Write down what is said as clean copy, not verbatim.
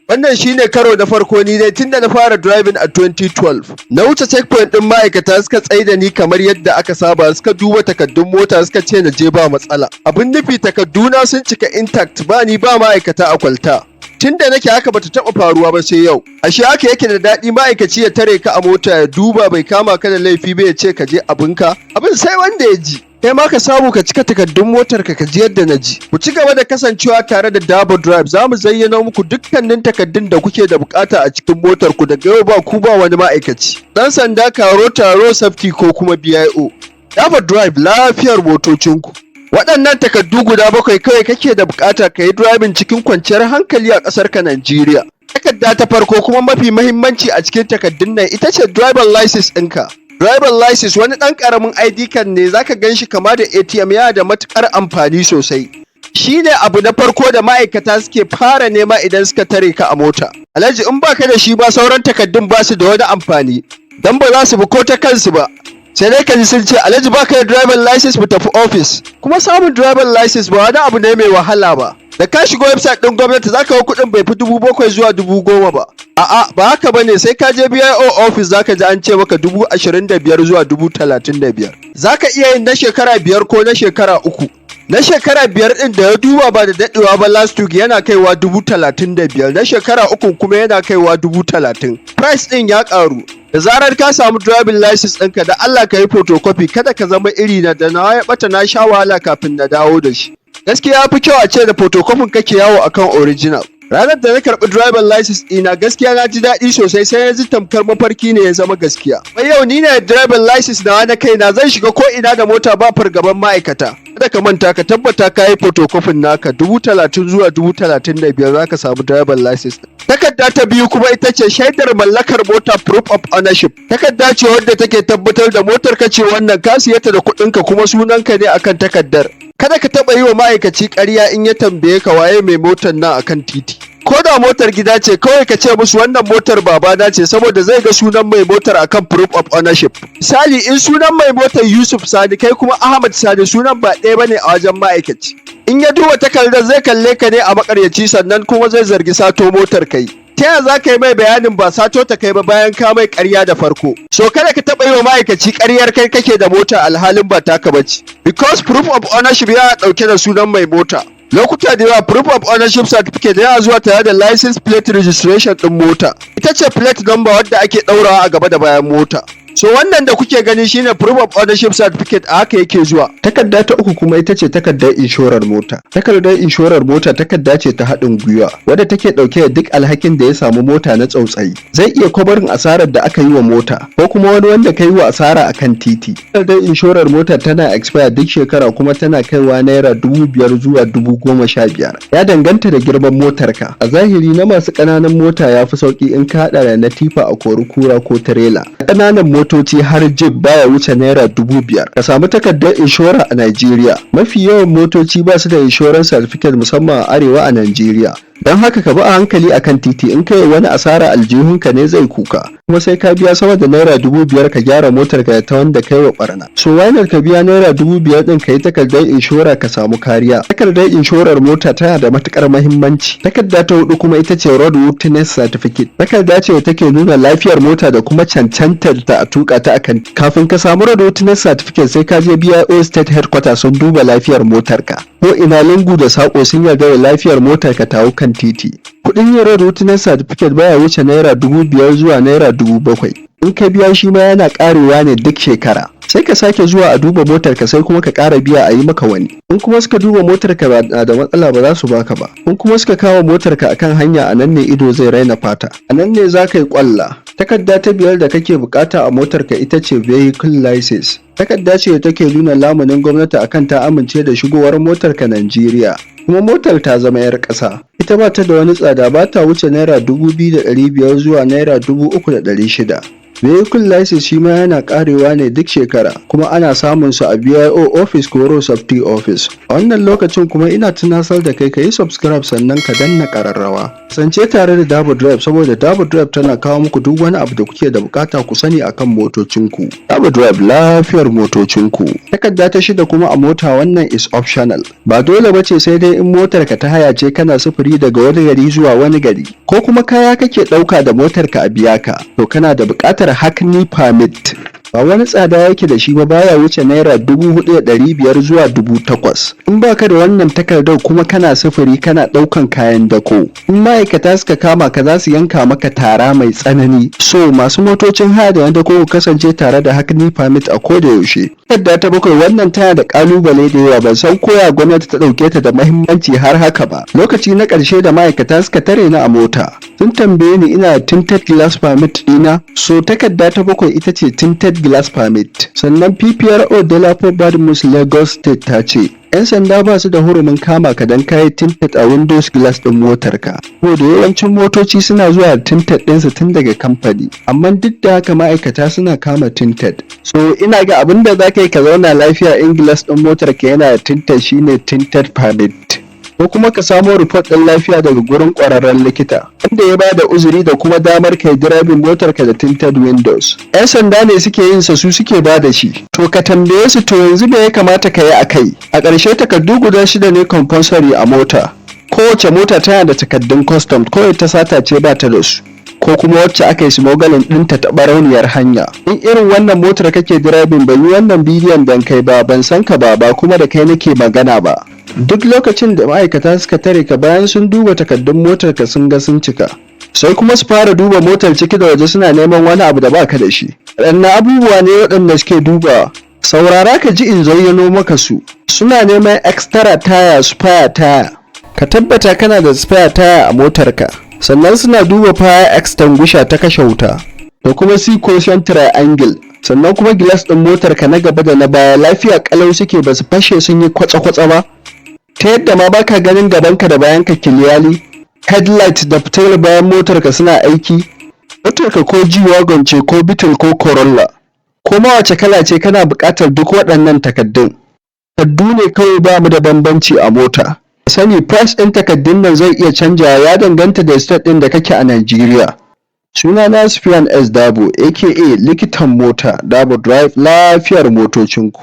Wannan shine karo na farko ni dai tunda na fara driving a 2012. Na wuce checkpoint din ma'aikata suka tsaida ni kamar yadda aka saba, suka duba takaddun mota suka ce na je ba matsala. Abin nufi takadduna sun cika intact, ba ni ba ma'aikata a kwalta. Tunda nake haka bata taba faruwa ba sai yau. Ashe haka yake da daɗi ma'aikaci ya tare ka a mota ya duba bai kama ka da laifi ba ya ce ka je abinka. Abin sai wanda ya ji. Kai ma ka samu ka cika takaddun motarka ka ji yadda na ji. Ku ci gaba da kasancewa tare da Dabo Drive, za mu zayyano muku dukkanin takaddun da kuke da bukata a cikin motar ku, daga yau ba ku ba wani ma'aikaci. Dan sanda, karo, taro, safety ko kuma BIO. Dabo Drive, lafiyar motocinku. Waɗannan takaddu guda 7 kawai kake da bukata ka yi driving cikin kwanciyar hankali a ƙasarka Najeriya. Takarda ta farko kuma mafi mahimmanci a cikin takaddun nan ita ce driver license ɗinka. Driver license wani ɗan ƙaramin ID card ne, zaka gan shi kama da ATM, yana da matuƙar amfani sosai. Shi ne abu na farko da ma'aikata suke fara nema idan suka tare ka a mota. Alhaji in baka da shi ba sauran takaddun ba su da wani amfani, dan ba za su bi ko ta kansu ba. Sai dai ka ji sun ce Alhaji baka da driver license mu tafi office. Kuma samun driver license ba wani abu ne mai wahala ba. Da ka shiga website ɗin gwamnati zaka ga kuɗin bai fi 7,000 zuwa 10,000 ba. A'a ba haka bane, sai ka je BIO office zaka ji an ce maka 25,000 zuwa 35,000. Zaka iya yin na shekara 5 ko na shekara 3. Na shekara 5 ɗin da ya duba ba da daɗewa ba last week yana kaiwa 35,000, na shekara 3 kuma yana kaiwa 30,000. Price ɗin ya ƙaru. Da zarar ka samu driving license ɗinka da Allah ka yi photocopy, kada ka zama iri na da na ya ɓata na sha wahala kafin na dawo da shi. Gaskiya ya fi kyau a ce da photocopy kake yawo akan original. Ranar da na karɓi driver license ɗina gaskiya na ji daɗi sosai, sai na ji tamkar mafarki ne ya zama gaskiya. Wai yau ni ne driver license na kaina, zan shiga ko ina da mota ba fargaban ma'aikata. Kada ka manta ka tabbata ka yi photocopy naka 30,000 zuwa 35,000 za ka samu driver license. Takarda ta biyu kuma ita ce shaidar mallakar mota, proof of ownership. Takarda ce wadda take tabbatar da motar ka ce wannan, ka siye ta da kuɗinka kuma sunanka ne akan takardar. Kada ka taɓa yi wa ma'aikaci ƙarya in ya tambaye ka waye mai motar nan akan titi. Ko da motar gida ce kawai ka ce musu wannan motar babana ce, saboda zai ga sunan mai motar akan proof of ownership. Misali in sunan mai motar Yusuf Sani kai kuma Ahmad Sani, sunan ba ɗaya bane a wajen ma'aikaci. In ya duba takardar zai kalle ka ne a makaryaci, sannan kuma zai zargi sato motar kai. Ta yaya za ka yi mai bayanin ba sato ta kai ba bayan ka mai ƙarya da farko? So kada ka taɓa yi wa ma'aikaci ƙaryar kai kake da mota alhalin ba taka bace. Because proof of ownership yana ɗauke da sunan mai mota. Lokuta da yawa proof of ownership certificate yana zuwa tare da license plate registration ɗin mota. Ita ce plate number wadda ake ɗaurawa a gaba da bayan mota. So wannan da kuke gani shine proof of ownership certificate, a haka yake zuwa. Takarda ta uku kuma ita ce takardar inshorar mota. Takardar inshorar mota takarda ce ta haɗin gwiwa wadda take ɗauke da duk alhakin da ya samu mota na tsautsayi. Zai iya kwabarin asarar da aka yi wa mota ko kuma wani wanda ka yi wa asara akan titi. Takardar inshorar mota tana expire duk shekara kuma tana kaiwa naira 5,000 zuwa 15,000. Ya danganta da girman motarka. A zahiri na masu ƙananan mota ya fi sauƙi in ka haɗa da na tifa a kori kura ko tirela. Ƙananan motoci har jib baya wuce naira 5,000. Ka samu takardar inshora a Najeriya. Mafi yawan motoci ba su da insurance certificate musamman a arewa a Najeriya. Don haka ka bi a hankali akan titi, in kai wani asara aljihunka ne zai kuka, kuma sai ka biya sama da naira 5,000 ka gyara motar ka ta wanda kai wa barna. So why not ka biya naira 5,000 din ka yi takardar inshora ka samu kariya. Takardar inshorar mota tana da matukar muhimmanci. Takarda ta hudu kuma ita ce roadworthiness certificate. Takarda ce da take nuna lafiyar mota da kuma cancantar ta a tuka ta akan. Kafin ka samu roadworthiness certificate sai ka je BIO state headquarters sun duba lafiyar motarka. Ko ina lungu da sako sun yarda da lafiyar motarka ta hau kan titi. Kuɗin yin roadworthiness certificate baya wuce naira 5,000 zuwa naira 7,000. In ka biya shi ma yana ƙarewa ne duk shekara. Sai ka sake zuwa a duba motarka sai kuma ka ƙara biya a yi maka wani. In kuma suka duba motarka ba da matsala ba za su baka ba. In kuma suka kawo motarka akan hanya, a nan ne ido zai raina fata. A nan ne za ka yi ƙwalla. Takarda ta 5 da kake bukata a motarka ita ce vehicle license. Takarda ce da take nuna lamunin gwamnati akan ta amince da shigowar motarka Najeriya. Kuma motar ta zama 'yar ƙasa. Ita ba ta da wani tsada, ba ta wuce naira 2,500 zuwa naira 3,600. Vehicle license shi ma yana karewa ne duk shekara, kuma ana samun su a BIO office ko road safety office. A wannan lokacin kuma ina tunasar da kai ka yi subscribe sannan ka danna ƙararrawa. Kasance tare da Dabo Drive saboda Dabo Drive tana kawo muku duk wani abu da kuke da bukata ku sani akan motocinku. Dabo Drive lafiyar motocinku. Takarda ta 6 kuma a mota wannan is optional. Ba dole bace sai dai in motarka ta haya ce kana sufuri daga wani gari zuwa wani gari ko kuma kaya kake dauka da motarka a biya ka to kana da bukatar hackney permit. Ba wani tsada yake da shi ba, baya wuce naira 4,500 zuwa 8,000. In baka da wannan takardar kuma kana sufuri kana daukan kayan dako, in ma'aikata suka kama ka za su yanka maka tara mai tsanani. So masu motocin haya da dako ku kasance tare da hackney permit a koda yaushe. Takarda ta 7 wannan tana da kalubale da yawa, ban san koya gwamnati ta dauke ta da muhimmanci har haka ba. Lokaci na karshe da ma'aikata suka tare ni a mota sun tambaye ni ina tinted glass permit dina, so takarda ta 7 ita ce tinted glass permit. Sannan PPRO Delapo Badmus Lagos State ta ce 'yan sanda ba su da hurumin kama ka don kayi tinted a windows glass din motarka. Ko da yawancin motoci suna zuwa da tinted ɗinsu tun daga kamfani, amma duk da haka ma'aikata suna kama tinted. So ina ga abin da za ka yi ka zauna lafiya in glass ɗin motarka yana da tinted shine tinted permit. Ko kuma ka samo report ɗin lafiya daga gurin ƙwararren likita wanda ya bada uzuri da kuma damar kai direbin motarka da tinted windows. 'Yan sanda ne suke yin sa, su suke bada shi. To ka tambaye su to yanzu me ya kamata ka yi a kai. A ƙarshe takardu guda 6 ne compulsory a mota. Kowace mota tana da takaddun custom, kawai ta sata ce ba ta da su. Ko kuma wacce aka yi smuggling ɗinta ta barauniyar hanya. In irin wannan motar kake direbin ban yi wannan bidiyon dan kai ba, ban san ka ba kuma da kai nake magana ba. Duk lokacin da ma'aikata suka tare ka bayan sun duba takaddun motarka sun ga sun cika, sai kuma su fara duba motar ciki da waje suna neman wani abu da baka da shi. Waɗannan abubuwa ne waɗanda suke dubawa. Saurara ka ji in zayyano maka su. Suna neman extra tire, spare tire. Ka tabbata kana da spare tire a motarka. Sannan suna duba fire extinguisher ta kashe wuta da kuma C-cushion triangle. Sannan kuma glass ɗin motarka na gaba da na baya lafiya kalau suke, ba su fashe sun yi kwatsa-kwatsa ba, ta yadda ma baka ganin gabanka da bayanka kiliyali. Headlight da fitilar bayan motarka suna aiki. Motarka ko G-Wagon ce ko Beetle ko Corolla ko ma wace kala ce kana buƙatar duk waɗannan takaddun. Takaddu ne kawai ba mu da bambanci a mota. Sani price ɗin takaddun nan zai iya canjawa, ya danganta da state ɗin da kake a Najeriya. Sunana Sufyan S Dabo aka Likitan Mota, Dabo Drive lafiyar motocinku.